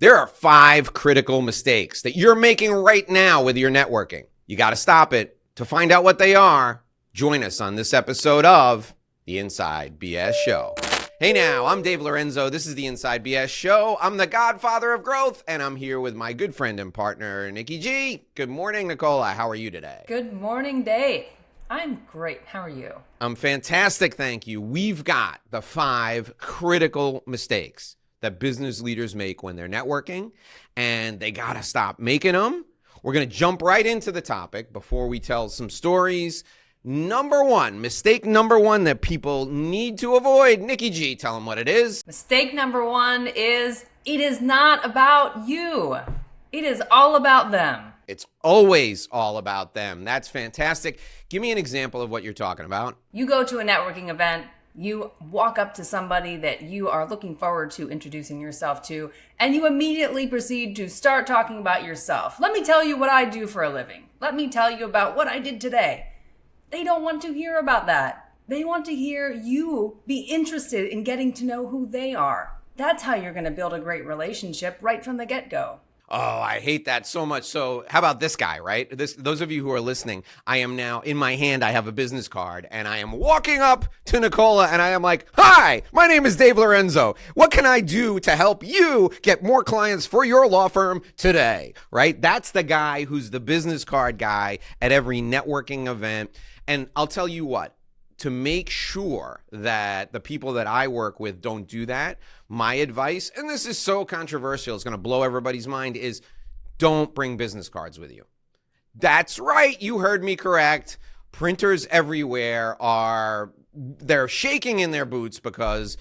There are 5 critical mistakes that you're making right now with your networking. You got to stop it. To find out what they are, join us on this episode of The Inside BS Show. Hey now, I'm Dave Lorenzo. This is The Inside BS Show. I'm the godfather of growth, and I'm here with my good friend and partner, Nikki G. Good morning, Nicola. How are you today? Good morning, Dave. I'm great. How are you? I'm fantastic, thank you. We've got the 5 critical mistakes that business leaders make when they're networking, and they got to stop making them. We're going to jump right into the topic before we tell some stories. Mistake number one that people need to avoid. Nikki G, tell them what it is. Mistake number 1 is it is not about you. It is all about them. It's always all about them. That's fantastic. Give me an example of what you're talking about. You go to a networking event, you walk up to somebody that you are looking forward to introducing yourself to, and you immediately proceed to start talking about yourself. Let me tell you what I do for a living. Let me tell you about what I did today. They don't want to hear about that. They want to hear you be interested in getting to know who they are. That's how you're going to build a great relationship right from the get-go. Oh, I hate that so much. So how about this guy, right? Those of you who are listening, I am now, in my hand, I have a business card, and I am walking up to Nicola, and I am like, hi, my name is Dave Lorenzo. What can I do to help you get more clients for your law firm today, right? That's the guy who's the business card guy at every networking event. And I'll tell you what, to make sure that the people that I work with don't do that, my advice, and this is so controversial, it's going to blow everybody's mind, is don't bring business cards with you. That's right. You heard me correct. Printers everywhere they're shaking in their boots because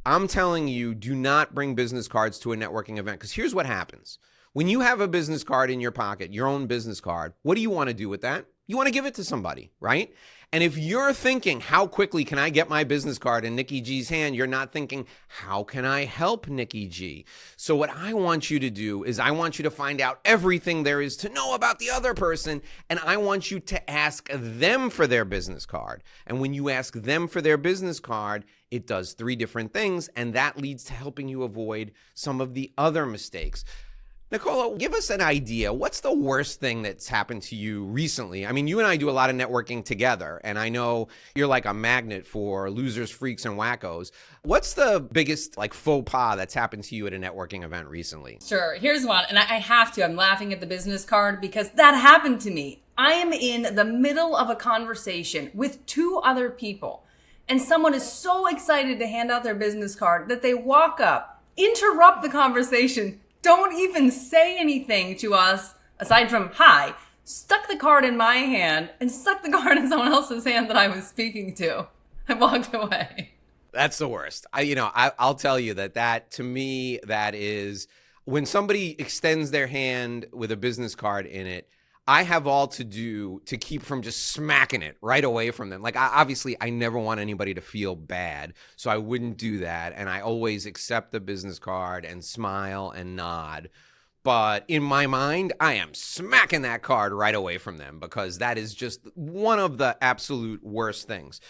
I'm telling you, do not bring business cards to a networking event, because here's what happens. When you have a business card in your pocket, your own business card, what do you want to do with that? You want to give it to somebody, right? And if you're thinking, how quickly can I get my business card in Nikki G's hand, you're not thinking, how can I help Nikki G? So what I want you to do is I want you to find out everything there is to know about the other person, and I want you to ask them for their business card. And when you ask them for their business card, it does 3 different things, and that leads to helping you avoid some of the other mistakes. Nicola, give us an idea. What's the worst thing that's happened to you recently? I mean, you and I do a lot of networking together, and I know you're like a magnet for losers, freaks, and wackos. What's the biggest faux pas that's happened to you at a networking event recently? Sure. Here's one, and I have to. I'm laughing at the business card because that happened to me. I am in the middle of a conversation with 2 other people, and someone is so excited to hand out their business card that they walk up, interrupt the conversation, don't even say anything to us aside from hi, stuck the card in my hand and stuck the card in someone else's hand that I was speaking to. I walked away. That's the worst. I'll tell you that to me, that is when somebody extends their hand with a business card in it, I have all to do to keep from just smacking it right away from them. Obviously, I never want anybody to feel bad, so I wouldn't do that. And I always accept the business card and smile and nod. But in my mind, I am smacking that card right away from them because that is just one of the absolute worst things.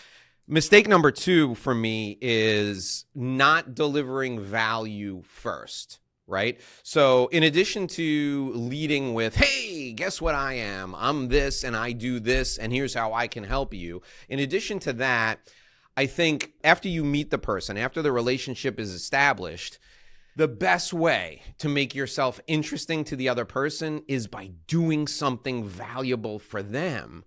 Mistake number 2 for me is not delivering value first. Right? So in addition to leading with, hey, guess what I am? I'm this and I do this and here's how I can help you. In addition to that, I think after you meet the person, after the relationship is established, the best way to make yourself interesting to the other person is by doing something valuable for them.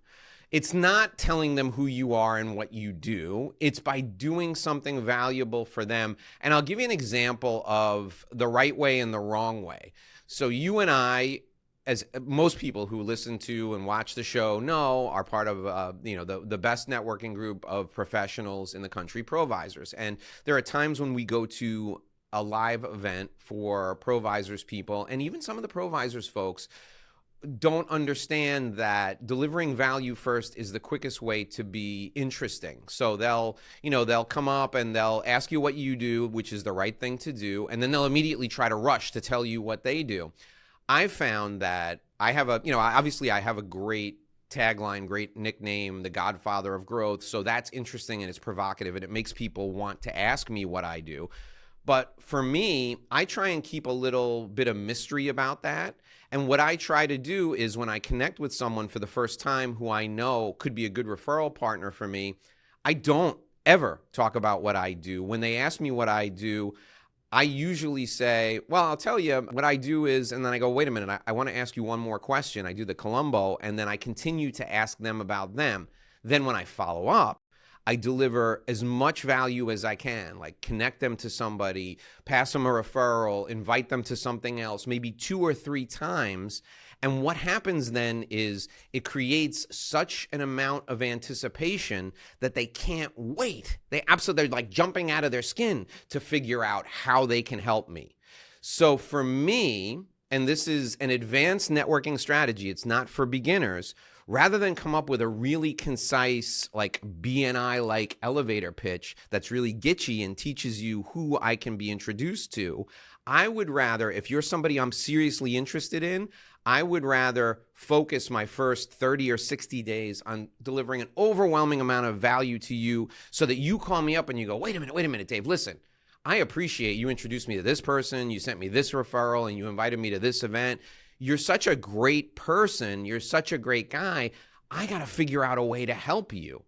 It's not telling them who you are and what you do. It's by doing something valuable for them. And I'll give you an example of the right way and the wrong way. So you and I, as most people who listen to and watch the show know, are part of the best networking group of professionals in the country, Provisors. And there are times when we go to a live event for Provisors people, and even some of the Provisors folks don't understand that delivering value first is the quickest way to be interesting. So they'll come up and they'll ask you what you do, which is the right thing to do, and then they'll immediately try to rush to tell you what they do. I've found that I have a great tagline, great nickname, the Godfather of Growth. So that's interesting and it's provocative and it makes people want to ask me what I do. But for me, I try and keep a little bit of mystery about that. And what I try to do is when I connect with someone for the first time who I know could be a good referral partner for me, I don't ever talk about what I do. When they ask me what I do, I usually say, well, I'll tell you what I do is, and then I go, wait a minute, I want to ask you one more question. I do the Columbo, and then I continue to ask them about them. Then when I follow up, I deliver as much value as I can, like connect them to somebody, pass them a referral, invite them to something else, maybe 2 or 3 times. And what happens then is it creates such an amount of anticipation that they can't wait. They're like jumping out of their skin to figure out how they can help me. So for me, and this is an advanced networking strategy, it's not for beginners, rather than come up with a really concise, like BNI-like elevator pitch that's really gitchy and teaches you who I can be introduced to, I would rather, if you're somebody I'm seriously interested in, I would rather focus my first 30 or 60 days on delivering an overwhelming amount of value to you so that you call me up and you go, wait a minute, Dave, listen, I appreciate you introduced me to this person, you sent me this referral, and you invited me to this event. You're such a great person. You're such a great guy. I got to figure out a way to help you.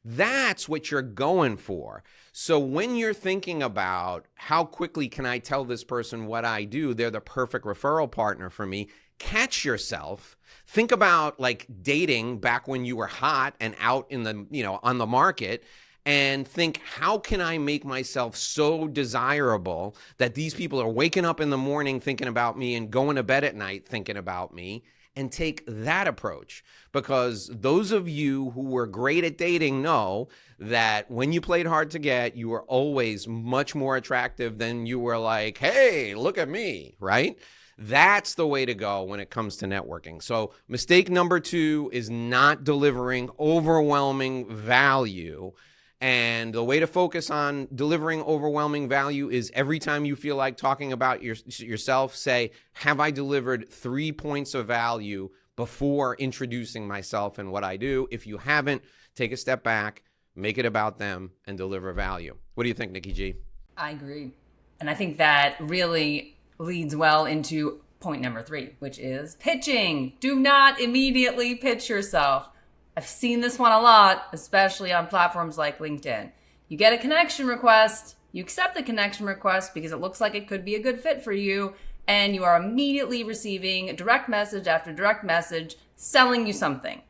That's what you're going for. So when you're thinking about how quickly can I tell this person what I do, they're the perfect referral partner for me, catch yourself. Think about like dating back when you were hot and out in the, on the market, and think, how can I make myself so desirable that these people are waking up in the morning thinking about me and going to bed at night thinking about me, and take that approach. Because those of you who were great at dating know that when you played hard to get, you were always much more attractive than you were like, hey, look at me, right? That's the way to go when it comes to networking. So mistake number 2 is not delivering overwhelming value. And the way to focus on delivering overwhelming value is every time you feel like talking about yourself, say, have I delivered 3 points of value before introducing myself and what I do? If you haven't, take a step back, make it about them, and deliver value. What do you think, Nikki G? I agree. And I think that really leads well into point number 3, which is pitching. Do not immediately pitch yourself. I've seen this one a lot, especially on platforms like LinkedIn. You get a connection request, you accept the connection request because it looks like it could be a good fit for you, and you are immediately receiving direct message after direct message selling you something.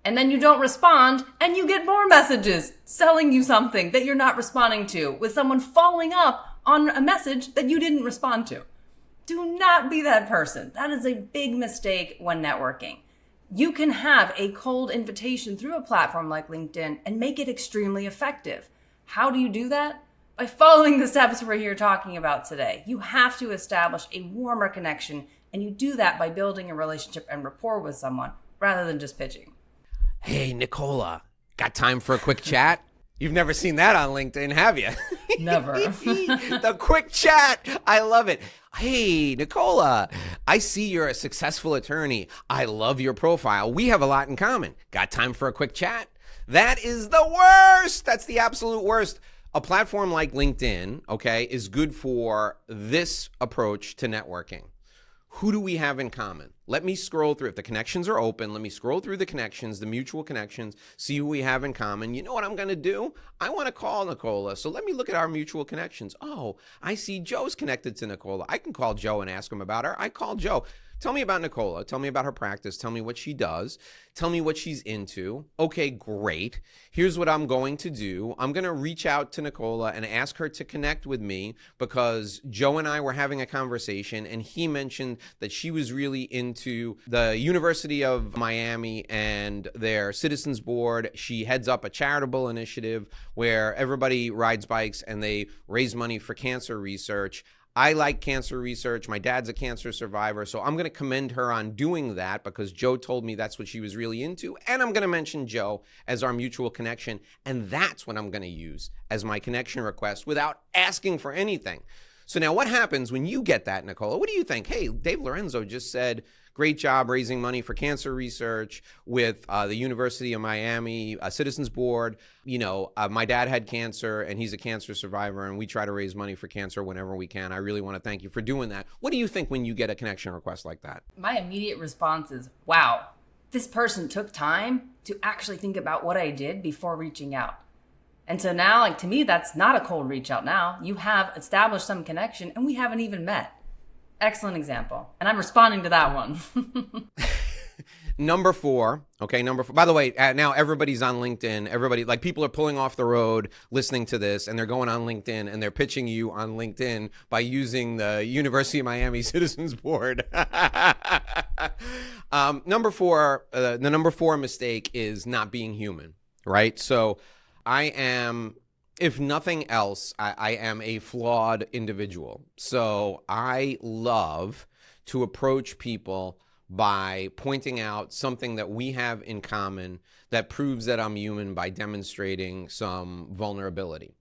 And then you don't respond, and you get more messages selling you something that you're not responding to, with someone following up on a message that you didn't respond to. Do not be that person. That is a big mistake when networking. You can have a cold invitation through a platform like LinkedIn and make it extremely effective. How do you do that? By following the steps we're here talking about today. You have to establish a warmer connection, and you do that by building a relationship and rapport with someone rather than just pitching. Hey, Nicola, got time for a quick chat? You've never seen that on LinkedIn, have you? Never. The quick chat. I love it. Hey, Nicola, I see you're a successful attorney. I love your profile. We have a lot in common. Got time for a quick chat? That is the worst. That's the absolute worst. A platform like LinkedIn, okay, is good for this approach to networking. Who do we have in common? Let me scroll through. If the connections are open, let me scroll through the connections, the mutual connections, see who we have in common. You know what I'm going to do? I want to call Nicola. So let me look at our mutual connections. Oh, I see Joe's connected to Nicola. I can call Joe and ask him about her. I call Joe. Tell me about Nicola. Tell me about her practice. Tell me what she does. Tell me what she's into. Okay, great. Here's what I'm going to do. I'm going to reach out to Nicola and ask her to connect with me because Joe and I were having a conversation and he mentioned that she was really into the University of Miami and their Citizens Board. She heads up a charitable initiative where everybody rides bikes and they raise money for cancer research. I like cancer research. My dad's a cancer survivor. So I'm going to commend her on doing that because Joe told me that's what she was really into. And I'm going to mention Joe as our mutual connection. And that's what I'm going to use as my connection request without asking for anything. So now what happens when you get that, Nicola? What do you think? Hey, Dave Lorenzo just said, great job raising money for cancer research with the University of Miami Citizens Board. My dad had cancer and he's a cancer survivor, and we try to raise money for cancer whenever we can. I really want to thank you for doing that. What do you think when you get a connection request like that? My immediate response is, wow, this person took time to actually think about what I did before reaching out. And so now, like, to me, that's not a cold reach out now. You have established some connection and we haven't even met. Excellent example. And I'm responding to that one. Number four. By the way, now everybody's on LinkedIn. Everybody, like, people are pulling off the road listening to this, and they're going on LinkedIn and they're pitching you on LinkedIn by using the University of Miami Citizens Board. Number four, the number four mistake is not being human, right? So I am, if nothing else, I am a flawed individual. So I love to approach people by pointing out something that we have in common that proves that I'm human by demonstrating some vulnerability.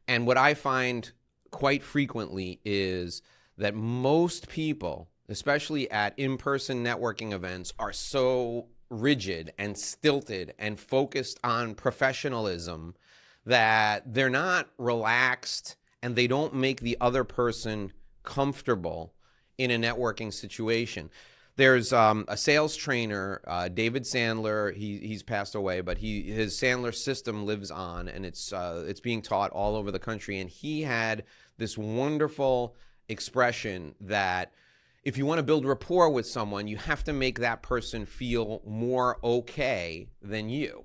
And what I find quite frequently is that most people, especially at in-person networking events, are so rigid and stilted and focused on professionalism that they're not relaxed and they don't make the other person comfortable in a networking situation. There's a sales trainer, David Sandler. He's passed away, but his Sandler system lives on, and it's being taught all over the country. And he had this wonderful expression that if you want to build rapport with someone, you have to make that person feel more okay than you.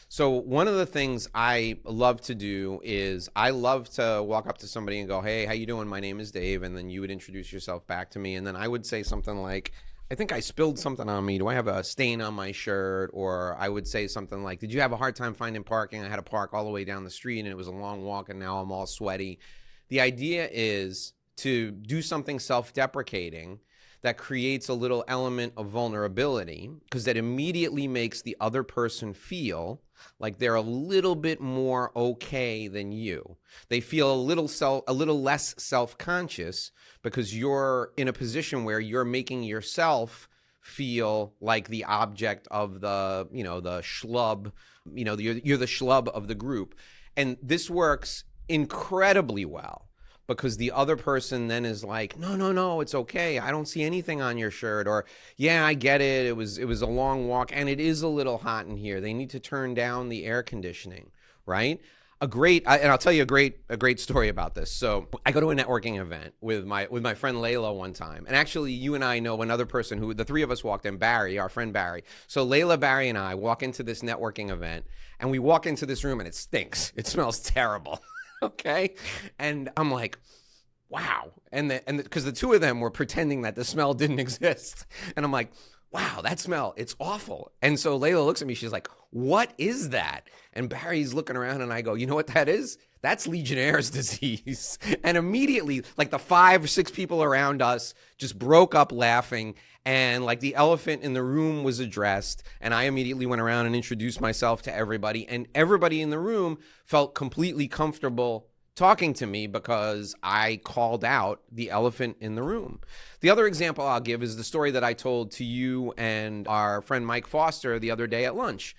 So one of the things I love to do is I love to walk up to somebody and go, hey, how you doing? My name is Dave. And then you would introduce yourself back to me. And then I would say something like, I think I spilled something on me. Do I have a stain on my shirt? Or I would say something like, did you have a hard time finding parking? I had to park all the way down the street and it was a long walk and now I'm all sweaty. The idea is to do something self-deprecating that creates a little element of vulnerability, because that immediately makes the other person feel like they're a little bit more okay than you. They feel a little less self-conscious because you're in a position where you're making yourself feel like the object of the schlub, you're the schlub of the group. And this works incredibly well, because the other person then is like, no, it's okay. I don't see anything on your shirt. Or, yeah, I get it. It was a long walk and it is a little hot in here. They need to turn down the air conditioning, right? And I'll tell you a great story about this. So I go to a networking event with my friend Layla one time. And actually, you and I know another person who, the three of us walked in, Barry, our friend Barry. So Layla, Barry, and I walk into this networking event, and we walk into this room and it stinks. It smells terrible. Okay. And I'm like, wow. And because the two of them were pretending that the smell didn't exist. And I'm like, wow, that smell, it's awful. And so Layla looks at me, she's like, what is that? And Barry's looking around and I go, you know what that is? That's Legionnaire's disease. And immediately, like, the 5 or 6 people around us just broke up laughing. And like the elephant in the room was addressed. And I immediately went around and introduced myself to everybody. And everybody in the room felt completely comfortable talking to me because I called out the elephant in the room. The other example I'll give is the story that I told to you and our friend Mike Foster the other day at lunch.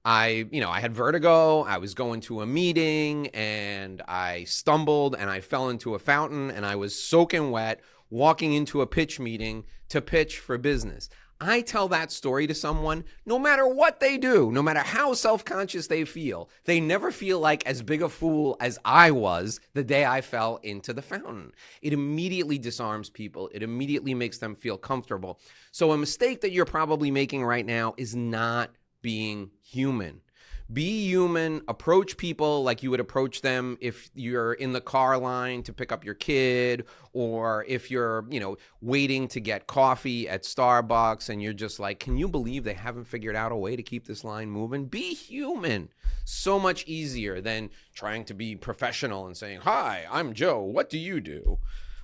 I had vertigo. I was going to a meeting and I stumbled and I fell into a fountain and I was soaking wet walking into a pitch meeting to pitch for business. I tell that story to someone, no matter what they do, no matter how self-conscious they feel, they never feel like as big a fool as I was the day I fell into the fountain. It immediately disarms people. It immediately makes them feel comfortable. So a mistake that you're probably making right now is not being human. Be human, approach people like you would approach them if you're in the car line to pick up your kid, or if you're, waiting to get coffee at Starbucks and you're just like, can you believe they haven't figured out a way to keep this line moving? Be human. So much easier than trying to be professional and saying, hi, I'm Joe. What do you do?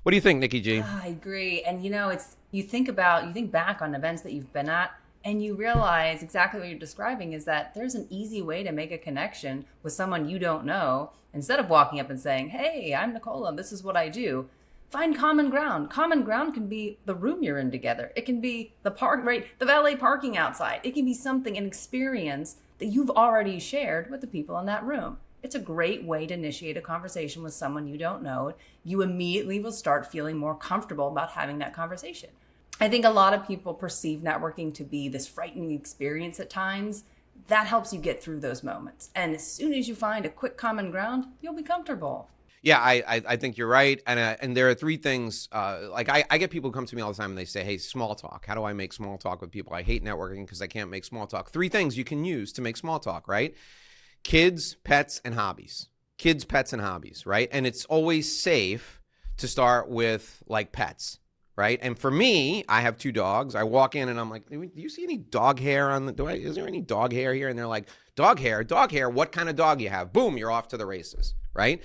What do you think, Nikki G? I agree. And you think back on events that you've been at, and you realize exactly what you're describing is that there's an easy way to make a connection with someone you don't know. Instead of walking up and saying, hey, I'm Nicola, this is what I do. Find common ground. Common ground can be the room you're in together. It can be the park, right? The valet parking outside. It can be something, an experience that you've already shared with the people in that room. It's a great way to initiate a conversation with someone you don't know. You immediately will start feeling more comfortable about having that conversation. I think a lot of people perceive networking to be this frightening experience at times. That helps you get through those moments. And as soon as you find a quick common ground, you'll be comfortable. Yeah, I think you're right. And there are three things, like I get people come to me all the time and they say, hey, small talk. How do I make small talk with people? I hate networking because I can't make small talk. Three things you can use to make small talk, right? Kids, pets, and hobbies. Kids, pets, and hobbies, right? And it's always safe to start with like pets, right? And for me, I have 2 dogs. I walk in and I'm like, do you see any dog hair on is there any dog hair here? And they're like, dog hair, what kind of dog you have? Boom, you're off to the races, right?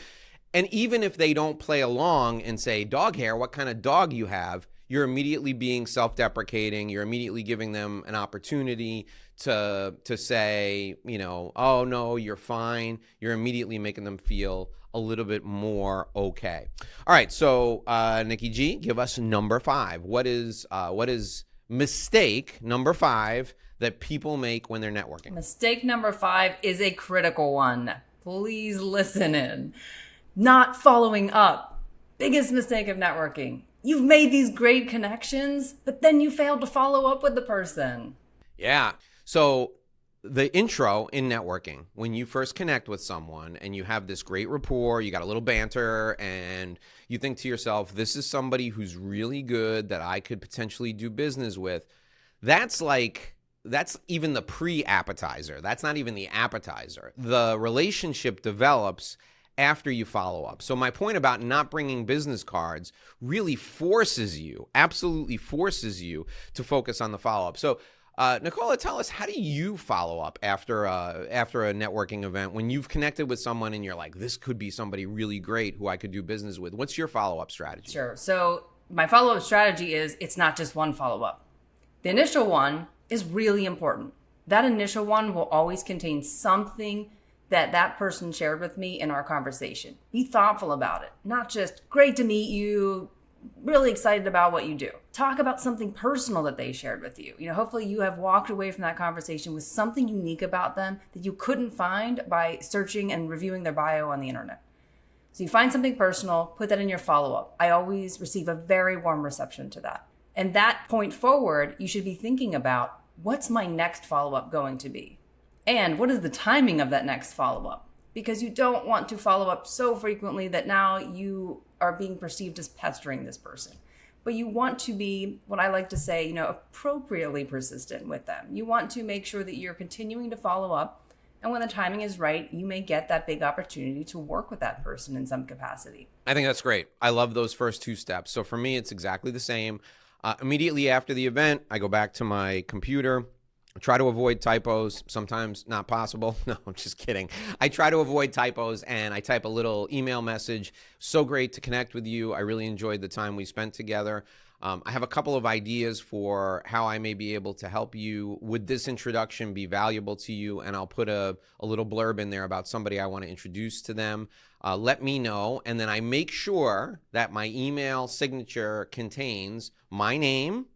And even if they don't play along and say, dog hair, what kind of dog you have, you're immediately being self-deprecating. You're immediately giving them an opportunity to say, oh, no, you're fine. You're immediately making them feel a little bit more okay. All right, so Nikki G, give us number 5. What is mistake number 5 that people make when they're networking? Mistake number 5 is a critical one. Please listen in. Not following up. Biggest mistake of networking. You've made these great connections, but then you failed to follow up with the person. Yeah. So the intro in networking, when you first connect with someone and you have this great rapport, you got a little banter, and you think to yourself, this is somebody who's really good that I could potentially do business with. That's even the pre-appetizer. That's not even the appetizer. The relationship develops after you follow up. So my point about not bringing business cards really absolutely forces you to focus on the follow-up. So Nicola, tell us, how do you follow up after a networking event when you've connected with someone and you're like, this could be somebody really great who I could do business with? What's your follow-up strategy? Sure. So my follow-up strategy is it's not just one follow-up. The initial one is really important. That initial one will always contain something that person shared with me in our conversation. Be thoughtful about it. Not just, great to meet you, really excited about what you do. Talk about something personal that they shared with you. Hopefully you have walked away from that conversation with something unique about them that you couldn't find by searching and reviewing their bio on the internet. So you find something personal, put that in your follow-up. I always receive a very warm reception to that. And that point forward, you should be thinking about, what's my next follow-up going to be? And what is the timing of that next follow-up? Because you don't want to follow up so frequently that now you are being perceived as pestering this person. But you want to be, what I like to say, appropriately persistent with them. You want to make sure that you're continuing to follow up. And when the timing is right, you may get that big opportunity to work with that person in some capacity. I think that's great. I love those first 2 steps. So for me, it's exactly the same. Immediately after the event, I go back to my computer. I try to avoid typos, sometimes not possible. No, I'm just kidding. I try to avoid typos and I type a little email message. So great to connect with you. I really enjoyed the time we spent together. I have a couple of ideas for how I may be able to help you. Would this introduction be valuable to you? And I'll put a little blurb in there about somebody I want to introduce to them. Let me know. And then I make sure that my email signature contains my name,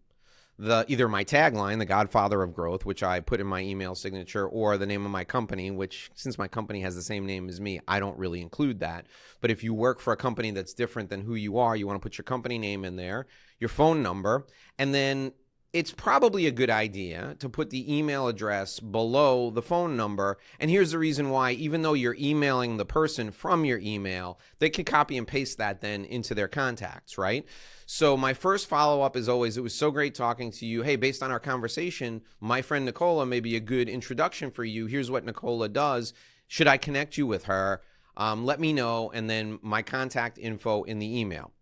either my tagline, the Godfather of Growth, which I put in my email signature, or the name of my company, which, since my company has the same name as me, I don't really include that. But if you work for a company that's different than who you are, you want to put your company name in there, your phone number, and then it's probably a good idea to put the email address below the phone number. And here's the reason why. Even though you're emailing the person from your email, they can copy and paste that then into their contacts, right? So my first follow-up is always, it was so great talking to you. Hey, based on our conversation, my friend Nicola may be a good introduction for you. Here's what Nicola does. Should I connect you with her? Let me know. And then my contact info in the email.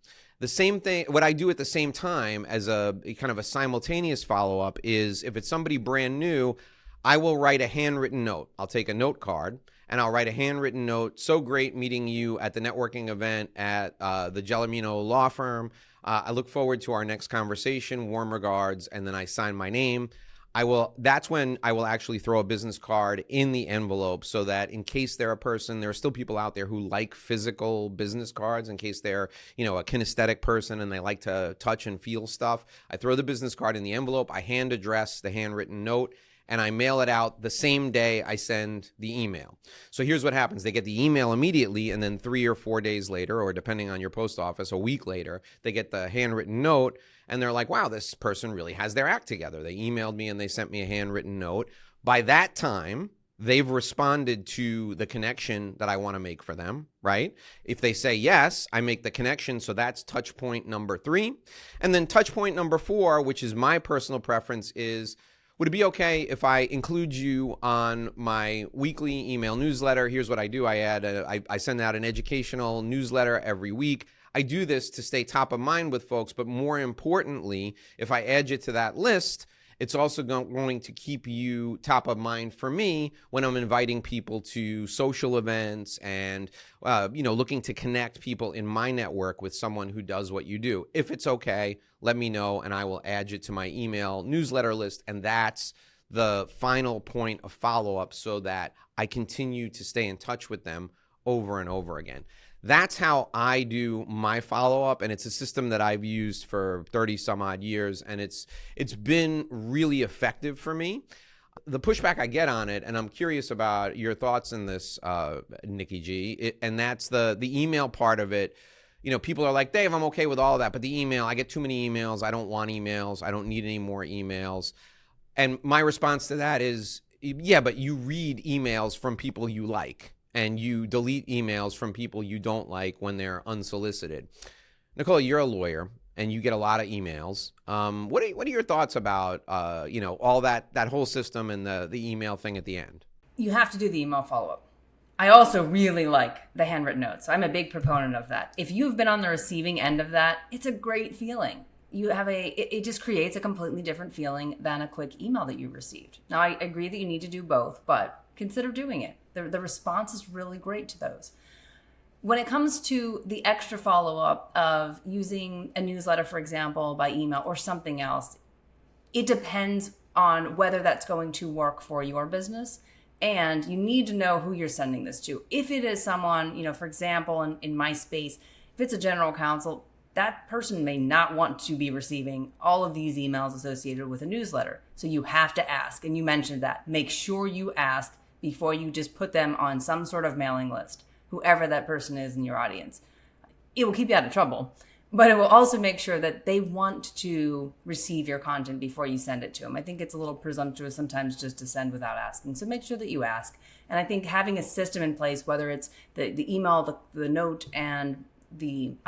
The same thing, what I do at the same time as a kind of a simultaneous follow-up is, if it's somebody brand new, I will write a handwritten note. I'll take a note card and I'll write a handwritten note. So great meeting you at the networking event at the Gellermino law firm. I look forward to our next conversation. Warm regards. And then I sign my name. That's when I will actually throw a business card in the envelope so that in case there are still people out there who like physical business cards, in case they're, a kinesthetic person and they like to touch and feel stuff. I throw the business card in the envelope, I hand address the handwritten note, and I mail it out the same day I send the email. So here's what happens. They get the email immediately, and then 3 or 4 days later, or depending on your post office, a week later, they get the handwritten note, and they're like, wow, this person really has their act together. They emailed me and they sent me a handwritten note. By that time, they've responded to the connection that I want to make for them, right? If they say yes, I make the connection. So that's touch point number 3. And then touch point number 4, which is my personal preference, is, would it be okay if I include you on my weekly email newsletter? Here's what I do. I send out an educational newsletter every week. I do this to stay top of mind with folks, but more importantly, if I add you to that list, it's also going to keep you top of mind for me when I'm inviting people to social events and, looking to connect people in my network with someone who does what you do. If it's okay, let me know and I will add you to my email newsletter list. And that's the final point of follow-up so that I continue to stay in touch with them over and over again. That's how I do my follow-up, and it's a system that I've used for 30 some odd years, and it's been really effective for me. The pushback I get on it, and I'm curious about your thoughts in this, Nikki G, and that's the email part of it. People are like, Dave, I'm okay with all of that, but the email, I get too many emails. I don't want emails. I don't need any more emails. And my response to that is, yeah, but you read emails from people you like. And you delete emails from people you don't like when they're unsolicited. Nicole, you're a lawyer and you get a lot of emails. What are your thoughts about all that whole system and the email thing at the end? You have to do the email follow-up. I also really like the handwritten notes. I'm a big proponent of that. If you've been on the receiving end of that, it's a great feeling. It just creates a completely different feeling than a quick email that you received. Now, I agree that you need to do both, but consider doing it. The response is really great to those. When it comes to the extra follow-up of using a newsletter, for example, by email or something else, it depends on whether that's going to work for your business. And you need to know who you're sending this to. If it is someone, for example, in my space, if it's a general counsel, that person may not want to be receiving all of these emails associated with a newsletter. So you have to ask. And you mentioned that. Make sure you ask before you just put them on some sort of mailing list, whoever that person is in your audience. It will keep you out of trouble, but it will also make sure that they want to receive your content before you send it to them. I think it's a little presumptuous sometimes just to send without asking. So make sure that you ask. And I think having a system in place, whether it's the email, the note, and the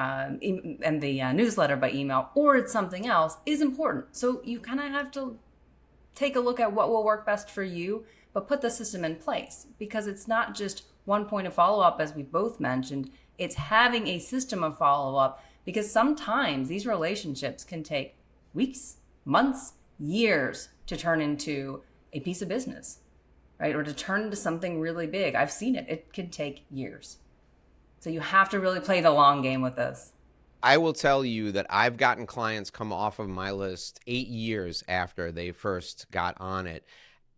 newsletter by email, or it's something else, is important. So you kind of have to take a look at what will work best for you, but put the system in place, because it's not just one point of follow-up, as we both mentioned. It's having a system of follow-up, because sometimes these relationships can take weeks, months, years to turn into a piece of business, right? Or to turn into something really big. I've seen it. It can take years. So you have to really play the long game with this. I will tell you that I've gotten clients come off of my list 8 years after they first got on it.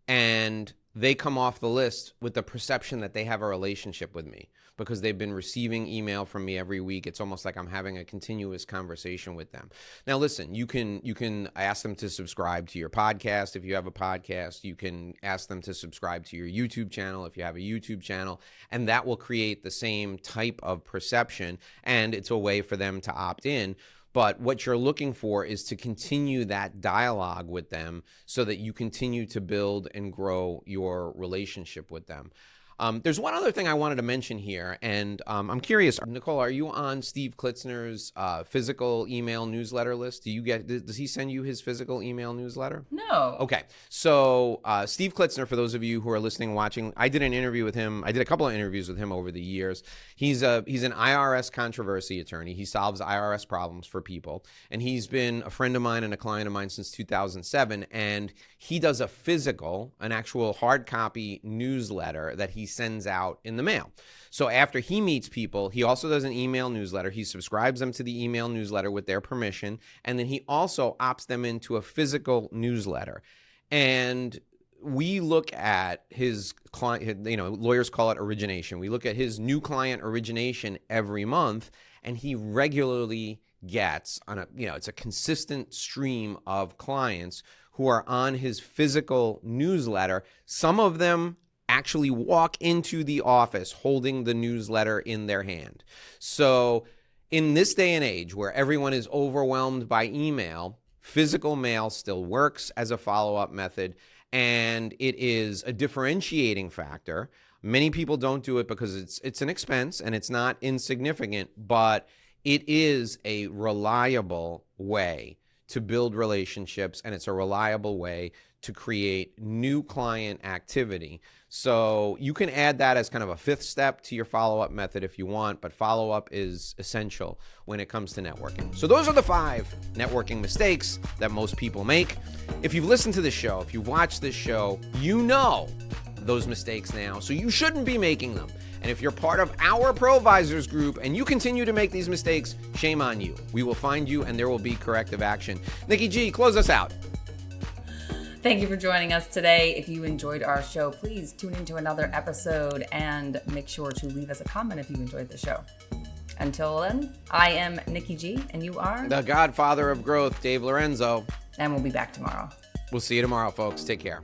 And they come off the list with the perception that they have a relationship with me because they've been receiving email from me every week. It's almost like I'm having a continuous conversation with them. Now, listen, you can ask them to subscribe to your podcast if you have a podcast. You can ask them to subscribe to your YouTube channel if you have a YouTube channel, and that will create the same type of perception, and it's a way for them to opt in. But what you're looking for is to continue that dialogue with them so that you continue to build and grow your relationship with them. There's one other thing I wanted to mention here, and I'm curious, Nicole, are you on Steve Klitzner's physical email newsletter list? Does he send you his physical email newsletter? No. Okay. So Steve Klitzner, for those of you who are listening and watching, I did an interview with him. I did a couple of interviews with him over the years. He's an IRS controversy attorney. He solves IRS problems for people, and he's been a friend of mine and a client of mine since 2007, and he does an actual hard copy newsletter that he sends out in the mail. So after he meets people, he also does an email newsletter. He subscribes them to the email newsletter with their permission, and then he also opts them into a physical newsletter. And we look at his client, lawyers call it origination. We look at his new client origination every month, and he regularly gets it's a consistent stream of clients who are on his physical newsletter. Some of them actually walk into the office holding the newsletter in their hand. So in this day and age where everyone is overwhelmed by email, physical mail still works as a follow-up method, and it is a differentiating factor. Many people don't do it because it's an expense and it's not insignificant, but it is a reliable way to build relationships, and it's a reliable way to create new client activity. So you can add that as kind of a fifth step to your follow-up method if you want, but follow-up is essential when it comes to networking. So those are the 5 networking mistakes that most people make. If you've listened to this show, if you've watched this show, you know those mistakes now, so you shouldn't be making them. And if you're part of our Provisors group and you continue to make these mistakes, shame on you. We will find you and there will be corrective action. Nikki G, close us out. Thank you for joining us today. If you enjoyed our show, please tune into another episode and make sure to leave us a comment if you enjoyed the show. Until then, I am Nikki G, and you are? The Godfather of Growth, Dave Lorenzo. And we'll be back tomorrow. We'll see you tomorrow, folks. Take care.